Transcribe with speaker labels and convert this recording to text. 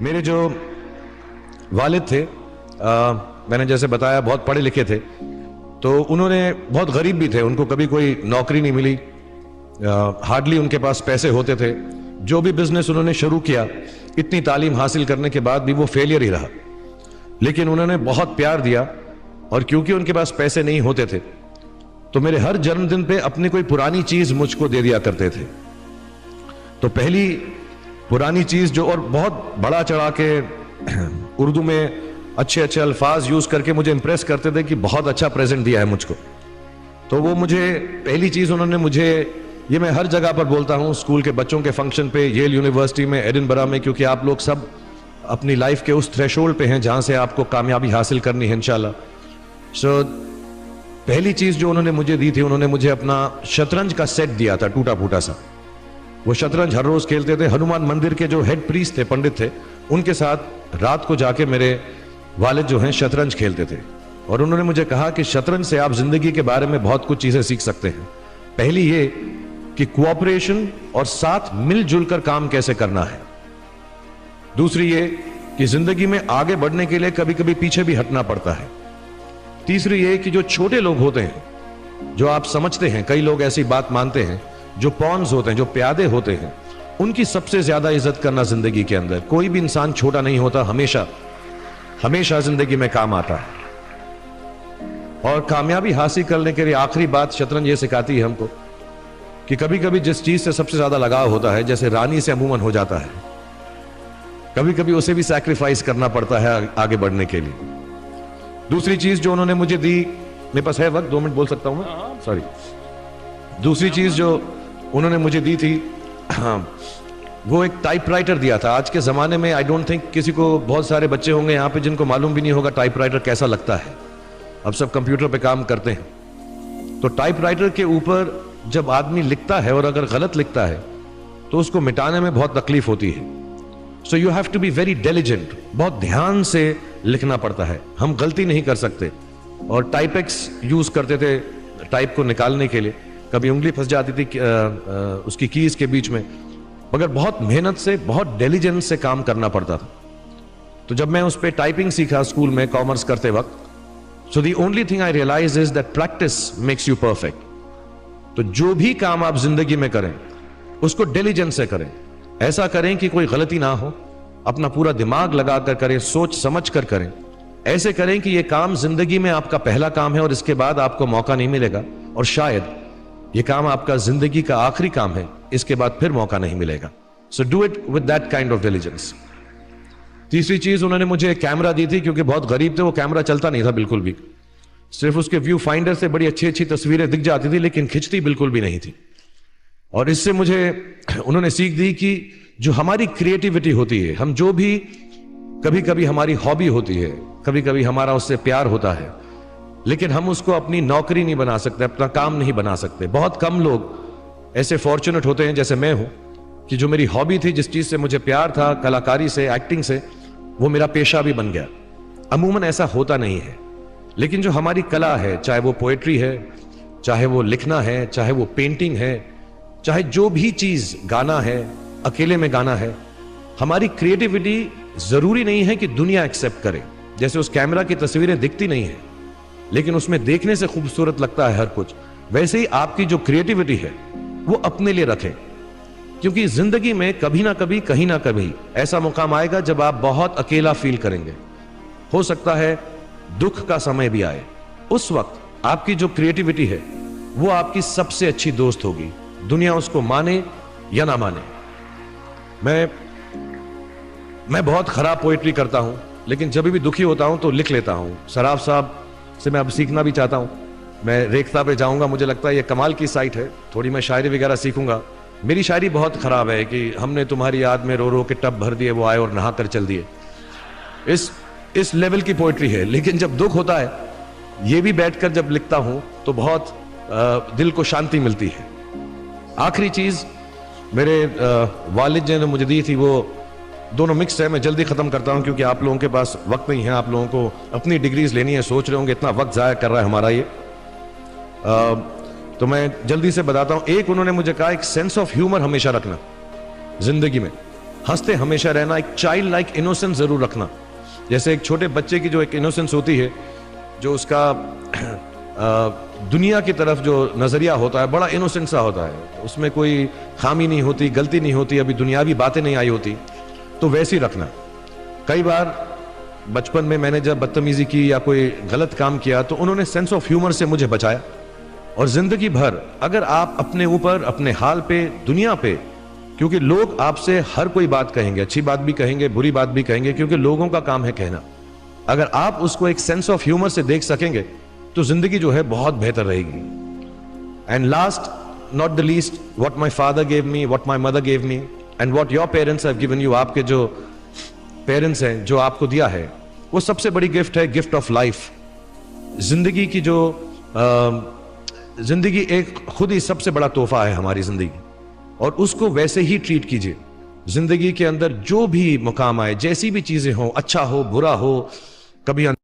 Speaker 1: मेरे जो वालिद थे, मैंने जैसे बताया बहुत पढ़े लिखे थे, तो उन्होंने बहुत गरीब भी थे, उनको कभी कोई नौकरी नहीं मिली, हार्डली उनके पास पैसे होते थे। जो भी बिजनेस उन्होंने शुरू किया, इतनी तालीम हासिल करने के बाद भी वो फेलियर ही रहा। लेकिन उन्होंने बहुत प्यार दिया, और क्योंकि उनके पास पैसे नहीं होते थे तो मेरे हर जन्मदिन पे अपनी कोई पुरानी चीज मुझको दे दिया करते थे। तो पहली पुरानी चीज जो, और बहुत बड़ा चढ़ा के उर्दू में अच्छे अच्छे अल्फाज यूज करके मुझे इंप्रेस करते थे कि बहुत अच्छा प्रेजेंट दिया है मुझको। तो वो मुझे पहली चीज उन्होंने मुझे, ये मैं हर जगह पर बोलता हूं, स्कूल के बच्चों के फंक्शन पे, येल यूनिवर्सिटी में, एडिनबरा में, क्योंकि आप लोग सब अपनी लाइफ के उस थ्रेशोल्ड पे हैं जहां से आपको कामयाबी हासिल करनी है इंशाल्लाह। सो पहली चीज जो उन्होंने मुझे दी थी, उन्होंने मुझे अपना शतरंज का सेट दिया था, टूटा फूटा सा। वो शतरंज हर रोज खेलते थे। हनुमान मंदिर के जो हेड प्रीस्ट थे, पंडित थे, उनके साथ रात को जाके मेरे वालिद जो हैं शतरंज खेलते थे। और उन्होंने मुझे कहा कि शतरंज से आप जिंदगी के बारे में बहुत कुछ चीजें सीख सकते हैं। पहली ये कि कोऑपरेशन और साथ मिलजुल कर काम कैसे करना है। दूसरी ये कि जिंदगी में आगे बढ़ने के लिए कभी कभी पीछे भी हटना पड़ता है। तीसरी ये कि जो छोटे लोग होते हैं, जो आप समझते हैं, कई लोग ऐसी बात मानते हैं, जो पॉन्स होते हैं, जो प्यादे होते हैं, उनकी सबसे ज्यादा इज्जत करना जिंदगी के अंदर। कोई भी इंसान छोटा नहीं होता, हमेशा हमेशा जिंदगी में काम आता है। और कामयाबी हासिल करने के लिए आखिरी बात शतरंज ये सिखाती है हमको कि कभी कभी जिस चीज से सबसे ज्यादा लगाव होता है, जैसे रानी से अमूमन हो जाता है, कभी कभी उसे भी सैक्रिफाइस करना पड़ता है आगे बढ़ने के लिए। दूसरी चीज जो उन्होंने मुझे दी, मेरे पास है वक्त, 2 मिनट बोल सकता हूं मैं, सॉरी। दूसरी चीज जो उन्होंने मुझे दी थी, वो एक टाइपराइटर दिया था। आज के जमाने में आई डोंट थिंक किसी को, बहुत सारे बच्चे होंगे यहाँ पे जिनको मालूम भी नहीं होगा टाइपराइटर कैसा लगता है। अब सब कंप्यूटर पे काम करते हैं। तो टाइपराइटर के ऊपर जब आदमी लिखता है और अगर गलत लिखता है तो उसको मिटाने में बहुत तकलीफ होती है। So you have to be very diligent, बहुत ध्यान से लिखना पड़ता है। हम गलती नहीं कर सकते। और टाइपेक्स यूज करते थे टाइप को निकालने के लिए, कभी उंगली फंस जाती थी उसकी कीज के बीच में, मगर बहुत मेहनत से, बहुत डिलिजेंस से काम करना पड़ता था। तो जब मैं उस पर टाइपिंग सीखा स्कूल में कॉमर्स करते वक्त, so the only thing I realise is that practice makes you perfect. तो जो भी काम आप जिंदगी में करें उसको डिलिजेंस से करें, ऐसा करें कि कोई गलती ना हो, अपना पूरा दिमाग लगाकर करें, सोच समझ कर करें, ऐसे करें कि यह काम जिंदगी में आपका पहला काम है और इसके बाद आपको मौका नहीं मिलेगा, और शायद यह काम आपका जिंदगी का आखिरी काम है, इसके बाद फिर मौका नहीं मिलेगा। So do it with that kind of diligence. तीसरी चीज उन्होंने मुझे एक कैमरा दी थी, क्योंकि बहुत गरीब थे, वो कैमरा चलता नहीं था बिल्कुल भी, सिर्फ उसके व्यू फाइंडर से बड़ी अच्छी अच्छी तस्वीरें दिख जाती थी, लेकिन खिंचती बिल्कुल भी नहीं थी। और इससे मुझे उन्होंने सीख दी कि जो हमारी क्रिएटिविटी होती है, हम जो भी, कभी कभी हमारी हॉबी होती है, कभी कभी हमारा उससे प्यार होता है, लेकिन हम उसको अपनी नौकरी नहीं बना सकते, अपना काम नहीं बना सकते। बहुत कम लोग ऐसे फॉर्चुनेट होते हैं जैसे मैं हूं कि जो मेरी हॉबी थी, जिस चीज से मुझे प्यार था, कलाकारी से, एक्टिंग से, वो मेरा पेशा भी बन गया। अमूमन ऐसा होता नहीं है। लेकिन जो हमारी कला है, चाहे वो पोएट्री है, चाहे वो लिखना है, चाहे वो पेंटिंग है, चाहे जो भी चीज, गाना है, अकेले में गाना है, हमारी क्रिएटिविटी जरूरी नहीं है कि दुनिया एक्सेप्ट करे। जैसे उस कैमरा की तस्वीरें दिखती नहीं है, लेकिन उसमें देखने से खूबसूरत लगता है हर कुछ, वैसे ही आपकी जो क्रिएटिविटी है वो अपने लिए रखें। क्योंकि जिंदगी में कभी ना कभी, कहीं ना कभी ऐसा मुकाम आएगा जब आप बहुत अकेला फील करेंगे। हो सकता है दुख का समय भी आए, उस वक्त आपकी जो क्रिएटिविटी है वो आपकी सबसे अच्छी दोस्त होगी, दुनिया उसको माने या ना माने। मैं बहुत खराब पोएट्री करता हूं, लेकिन जब भी दुखी होता हूं तो लिख लेता हूं। सराफ साहब से मैं अब सीखना भी चाहता हूं। मैं रेखता पे जाऊंगा, मुझे लगता है ये कमाल की साइट है, थोड़ी मैं शायरी वगैरह सीखूंगा। मेरी शायरी बहुत खराब है कि हमने तुम्हारी याद में रो रो के टब भर दिए, वो आए और नहा कर चल दिए, इस लेवल की पोएट्री है। लेकिन जब दुख होता है, ये भी बैठकर जब लिखता हूं तो बहुत दिल को शांति मिलती है। आखिरी चीज मेरे वालिद जी ने मुझे दी थी, वो दोनों मिक्स है। मैं जल्दी खत्म करता हूं क्योंकि आप लोगों के पास वक्त नहीं है, आप लोगों को अपनी डिग्रीज लेनी है, सोच रहे होंगे इतना वक्त जाया कर रहा है हमारा ये। तो मैं जल्दी से बताता हूं। एक, उन्होंने मुझे कहा एक सेंस ऑफ ह्यूमर हमेशा रखना जिंदगी में। हंसते हमेशा रहना, एक चाइल्ड लाइक इनोसेंस जरूर रखना। जैसे एक छोटे बच्चे की जो एक इनोसेंस होती है, जो उसका दुनिया की तरफ जो नजरिया होता है बड़ा इनोसेंट सा होता है, उसमें कोई खामी नहीं होती, गलती नहीं होती, अभी दुनियावी बातें नहीं आई होती, तो वैसे ही रखना। कई बार बचपन में मैंने जब बदतमीजी की या कोई गलत काम किया तो उन्होंने सेंस ऑफ ह्यूमर से मुझे बचाया। और जिंदगी भर अगर आप अपने ऊपर, अपने हाल पे, दुनिया पे, क्योंकि लोग आपसे हर कोई बात कहेंगे, अच्छी बात भी कहेंगे, बुरी बात भी कहेंगे, क्योंकि लोगों का काम है कहना। अगर आप उसको एक सेंस ऑफ ह्यूमर से देख सकेंगे तो जिंदगी जो है बहुत बेहतर रहेगी। And last not the least, what my father gave me, what my mother gave me and what your parents have given you, आपके जो पेरेंट्स हैं जो आपको दिया है, वो सबसे बड़ी गिफ्ट है, गिफ्ट ऑफ लाइफ। जिंदगी की जो जिंदगी एक खुद ही सबसे बड़ा तोहफा है हमारी जिंदगी, और उसको वैसे ही ट्रीट कीजिए। जिंदगी के अंदर जो भी मुकाम आए, जैसी भी चीजें हो, अच्छा हो बुरा हो, कभी